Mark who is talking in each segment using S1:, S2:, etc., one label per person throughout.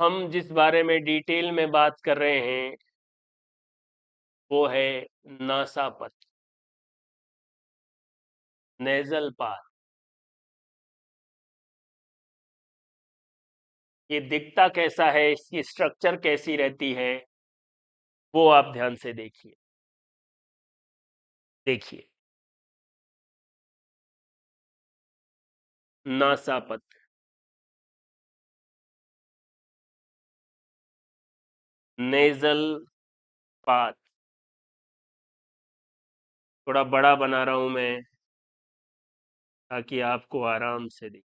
S1: हम जिस बारे में डिटेल में बात कर रहे हैं वो है नासापथ, नेजल पाथ। ये दिखता कैसा है, इसकी स्ट्रक्चर कैसी रहती है, वो आप ध्यान से देखिए। देखिए नासापथ, नेजल पाथ। थोड़ा बड़ा बना रहा हूं मैं ताकि आपको आराम से दिखे।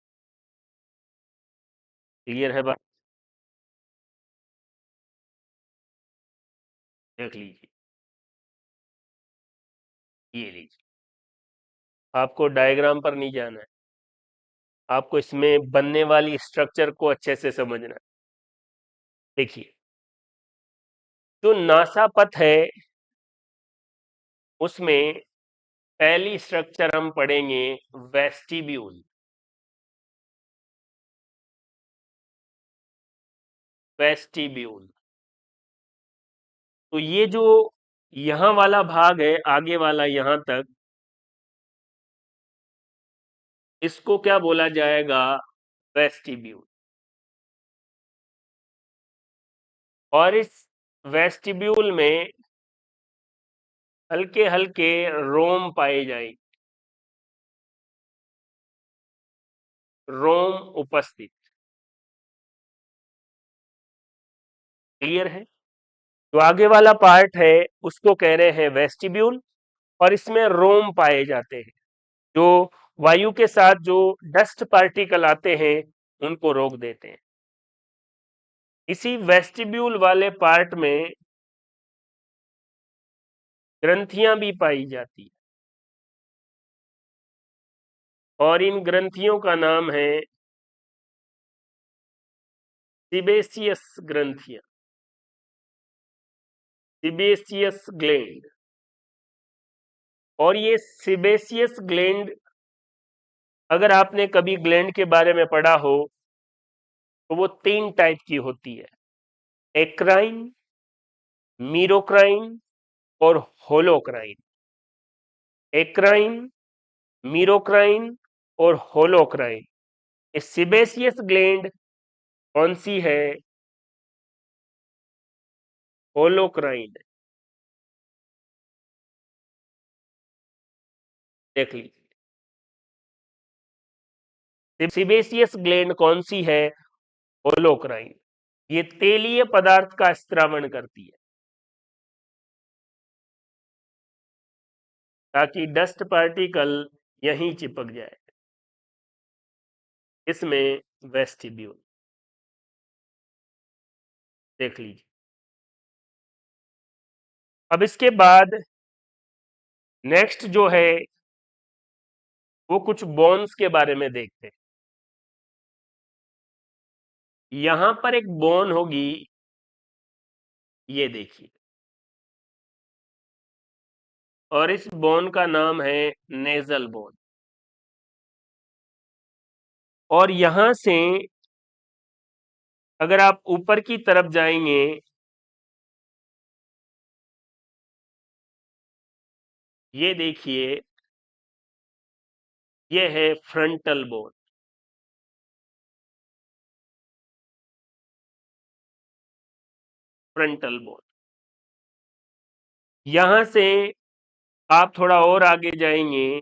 S1: क्लियर है बात? देख लीजिए, ये लीजिए। आपको डायग्राम पर नहीं जाना है, आपको इसमें बनने वाली स्ट्रक्चर को अच्छे से समझना है। देखिए, जो नासापथ है उसमें पहली स्ट्रक्चर हम पढ़ेंगे वेस्टिब्यूल। वेस्टिब्यूल, तो ये जो यहां वाला भाग है, आगे वाला यहां तक, इसको क्या बोला जाएगा? वेस्टिब्यूल। और इस वेस्टिब्यूल में हल्के हल्के रोम पाए जाएंगे, रोम उपस्थित। क्लियर है? जो आगे वाला पार्ट है उसको कह रहे हैं वेस्टिब्यूल, और इसमें रोम पाए जाते हैं जो वायु के साथ जो डस्ट पार्टिकल आते हैं उनको रोक देते हैं। इसी वेस्टिब्यूल वाले पार्ट में ग्रंथियां भी पाई जाती है, और इन ग्रंथियों का नाम है सिबेसियस ग्रंथियां, सिबेसियस ग्लैंड। और ये सिबेसियस ग्लैंड, अगर आपने कभी ग्लैंड के बारे में पढ़ा हो तो वो 3 टाइप की होती है: एक्राइन, मीरोक्राइन और होलोक्राइन। एक्राइन, मीरोक्राइन और होलोक्राइन। इस सिबेसियस ग्लैंड कौन सी है? होलोक्राइन। देख लीजिए, सिबेसियस ग्लैंड कौन सी है? होलोक्राइन। ये तेलीय पदार्थ का स्त्रावण करती है ताकि डस्ट पार्टिकल यहीं चिपक जाए। इसमें वेस्टिब्यूल। देख लीजिए। अब इसके बाद नेक्स्ट जो है वो कुछ बोन्स के बारे में देखते हैं। यहां पर एक बोन होगी, ये देखिए, और इस बोन का नाम है नेजल बोन। और यहां से अगर आप ऊपर की तरफ जाएंगे, ये देखिए, ये है फ्रंटल बोन। Frontal bone. यहां से आप थोड़ा और आगे जाएंगे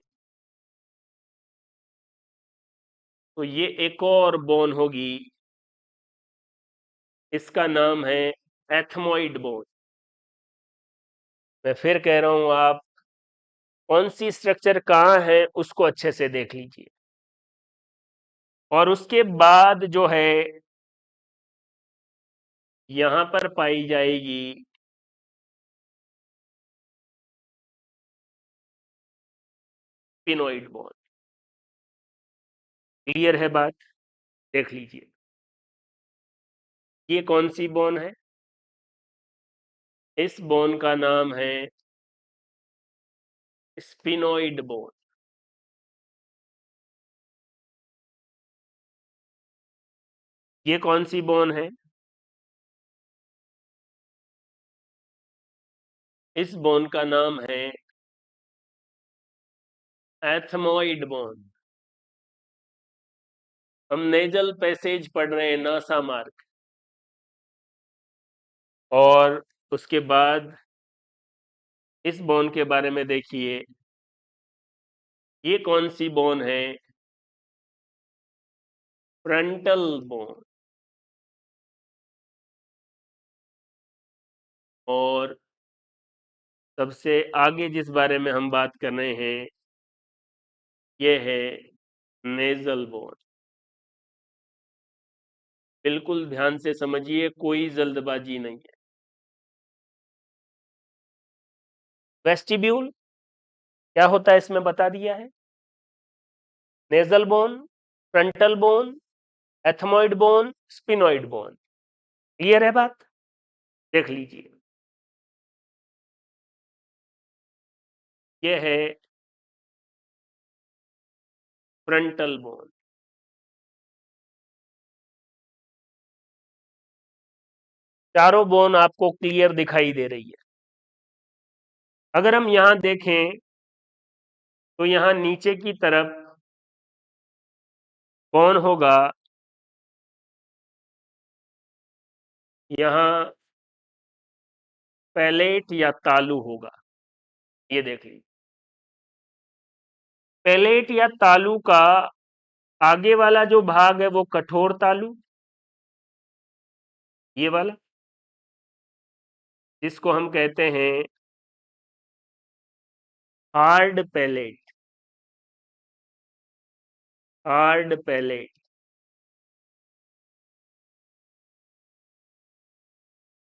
S1: तो ये एक और बोन होगी, इसका नाम है एथमोइड बोन। मैं फिर कह रहा हूं, आप कौन सी स्ट्रक्चर कहां है उसको अच्छे से देख लीजिए। और उसके बाद जो है यहां पर पाई जाएगी स्पिनोइड बोन। क्लियर है बात? देख लीजिए, ये कौन सी बोन है? इस बोन का नाम है स्पिनोइड बोन। ये कौन सी बोन है? इस बोन का नाम है एथमोइड बोन। हम नेजल पैसेज पढ़ रहे हैं, नासा मार्ग। और उसके बाद इस बोन के बारे में देखिए, ये कौन सी बोन है? Frontal bone. और सबसे आगे जिस बारे में हम बात कर रहे हैं, ये है नेजल बोन। बिल्कुल ध्यान से समझिए, कोई जल्दबाजी नहीं है। वेस्टिब्यूल क्या होता है इसमें बता दिया है। Nasal bone, frontal bone, ethmoid bone, sphenoid bone. Clear है बात? देख लीजिए, ये है फ्रंटल बोन। चारों बोन आपको क्लियर दिखाई दे रही है। अगर हम यहां देखें तो यहां नीचे की तरफ कौन होगा? यहां पैलेट या तालू होगा। ये देख लीजिए, पैलेट या तालू का आगे वाला जो भाग है वो कठोर तालू, ये वाला, जिसको हम कहते हैं हार्ड पैलेट। हार्ड पैलेट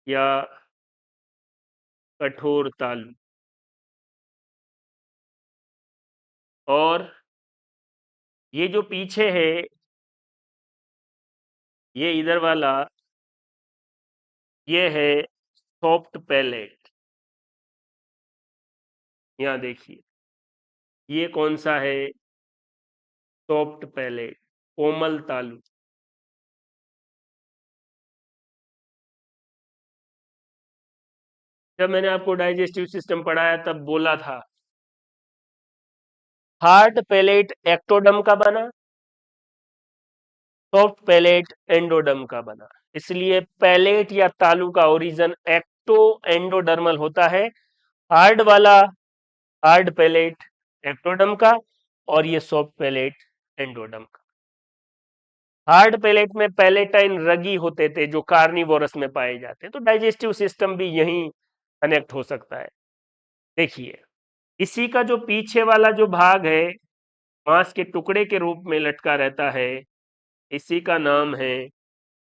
S1: या कठोर तालू। और ये जो पीछे है, ये इधर वाला, ये है सॉफ्ट पैलेट। यहां देखिए, ये कौन सा है? सॉफ्ट पैलेट, कोमल तालू। जब मैंने आपको डाइजेस्टिव सिस्टम पढ़ाया तब बोला था, हार्ड पैलेट एक्टोडर्म का बना, सॉफ्ट पैलेट एंडोडर्म का बना। इसलिए पैलेट या तालू का ओरिजिन एक्टो एंडोडर्मल होता है। हार्ड वाला, हार्ड पैलेट एक्टोडर्म का, और ये सॉफ्ट पैलेट एंडोडर्म का। हार्ड पैलेट में पैलेटाइन रगी होते थे जो कार्निवोरस में पाए जाते हैं, तो डाइजेस्टिव सिस्टम भी यहीं कनेक्ट हो सकता है। देखिए, इसी का जो पीछे वाला जो भाग है, मांस के टुकड़े के रूप में लटका रहता है, इसी का नाम है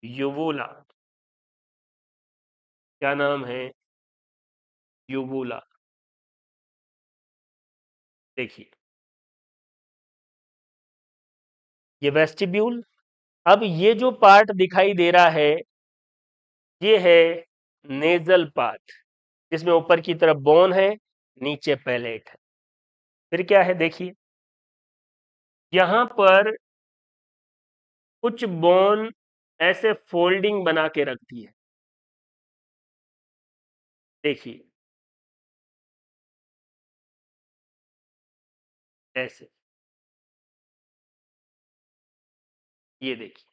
S1: यूवुला। क्या नाम है? यूवुला। देखिए, ये वेस्टिब्यूल। अब ये जो पार्ट दिखाई दे रहा है, ये है नेजल पार्ट, जिसमें ऊपर की तरफ बोन है, नीचे पैलेट है। फिर क्या है? देखिए, यहां पर कुछ बोन ऐसे फोल्डिंग बना के रखती है। देखिए, ऐसे, ये देखिए।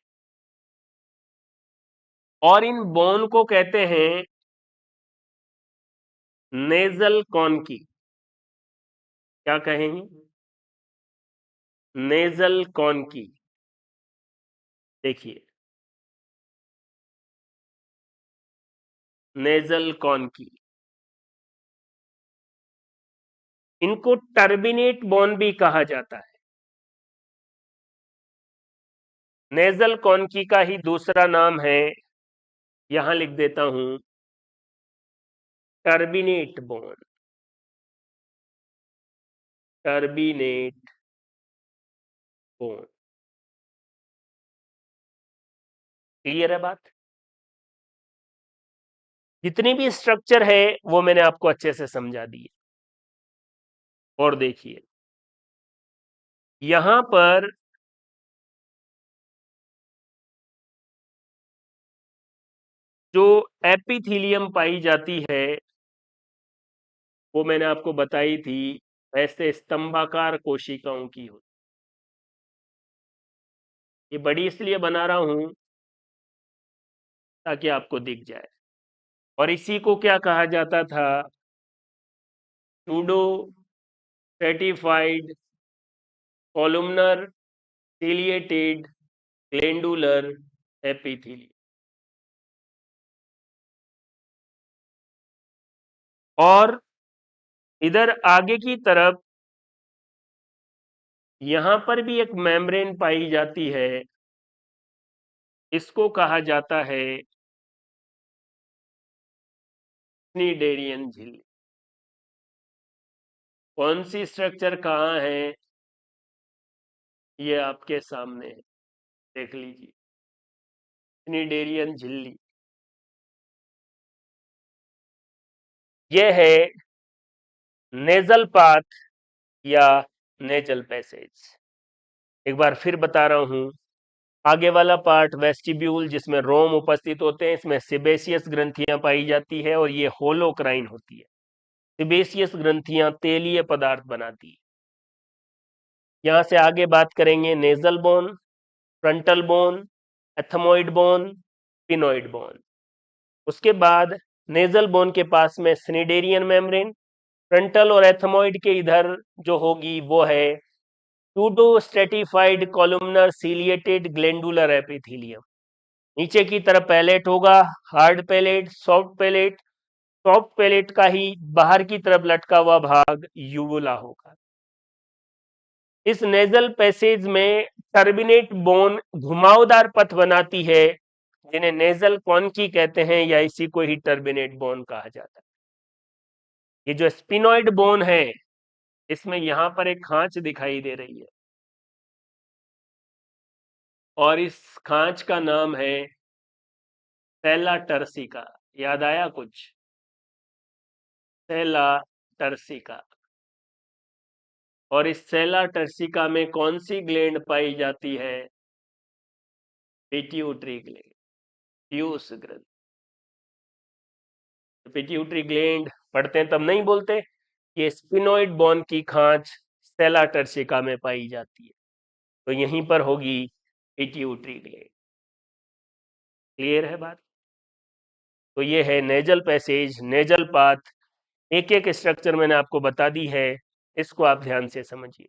S1: और इन बोन को कहते हैं नेजल कॉन्की। क्या कहेंगे? नेजल कॉन्की। देखिए, नेजल कॉन्की। इनको टर्बिनेट बोन भी कहा जाता है। नेजल कॉन्की का ही दूसरा नाम है, यहां लिख देता हूं, turbinate bone. Turbinate bone. Clear है बात? जितनी भी स्ट्रक्चर है वो मैंने आपको अच्छे से समझा दी है। और देखिए, यहां पर जो एपिथीलियम पाई जाती है, वो मैंने आपको बताई थी, ऐसे स्तंभाकार कोशिकाओं की होती। ये बड़ी इसलिए बना रहा हूं ताकि आपको दिख जाए। और इसी को क्या कहा जाता था? Pseudo stratified columnar ciliated glandular epithelium. और इधर आगे की तरफ यहां पर भी एक मेम्ब्रेन पाई जाती है, इसको कहा जाता है स्नीडेरियन झिल्ली। कौन सी स्ट्रक्चर कहाँ है ये आपके सामने है, देख लीजिए। स्नीडेरियन झिल्ली ये है नेजल पाथ या नेजल पैसेज। एक बार फिर बता रहा हूं, आगे वाला पार्ट वेस्टिब्यूल जिसमें रोम उपस्थित होते हैं, इसमें सिबेसियस ग्रंथियां पाई जाती है और ये होलोक्राइन होती है। सिबेसियस ग्रंथियां तेलीय पदार्थ बनाती है। यहां से आगे बात करेंगे nasal bone, frontal bone, ethmoid bone, sphenoid bone. उसके बाद नेजल बोन के पास में स्निडेरियन मेम्ब्रेन, फ्रंटल और एथमोइड के इधर जो होगी वो है pseudo stratified columnar ciliated glandular epithelium. नीचे की तरफ पैलेट होगा, hard palate, soft palate. Soft palate का ही बाहर की तरफ लटका हुआ भाग यूवुला होगा। इस नेजल पैसेज में टर्बिनेट बोन घुमावदार पथ बनाती है, जिन्हें नेजल कॉन्की कहते हैं या इसी को ही टर्बिनेट बोन कहा जाता है। ये जो स्पिनोइड बोन है, इसमें यहां पर एक खांच दिखाई दे रही है और इस खांच का नाम है सेला टर्सिका। याद आया कुछ? सेला टर्सिका। और इस सेला टर्सिका में कौन सी ग्लैंड पाई जाती है? पिट्यूटरी ग्लैंड, प्यूस ग्रंथि। पिट्यूटरी ग्लैंड पढ़ते हैं तब नहीं बोलते। ये स्पिनोइड बोन की खांच सेला टर्सिका में पाई जाती है, तो यहीं पर होगी पिट्यूटरी ग्लैंड। क्लियर है बात? तो ये है नेजल पैसेज, नेजल पाथ। एक एक स्ट्रक्चर मैंने आपको बता दी है, इसको आप ध्यान से समझिए।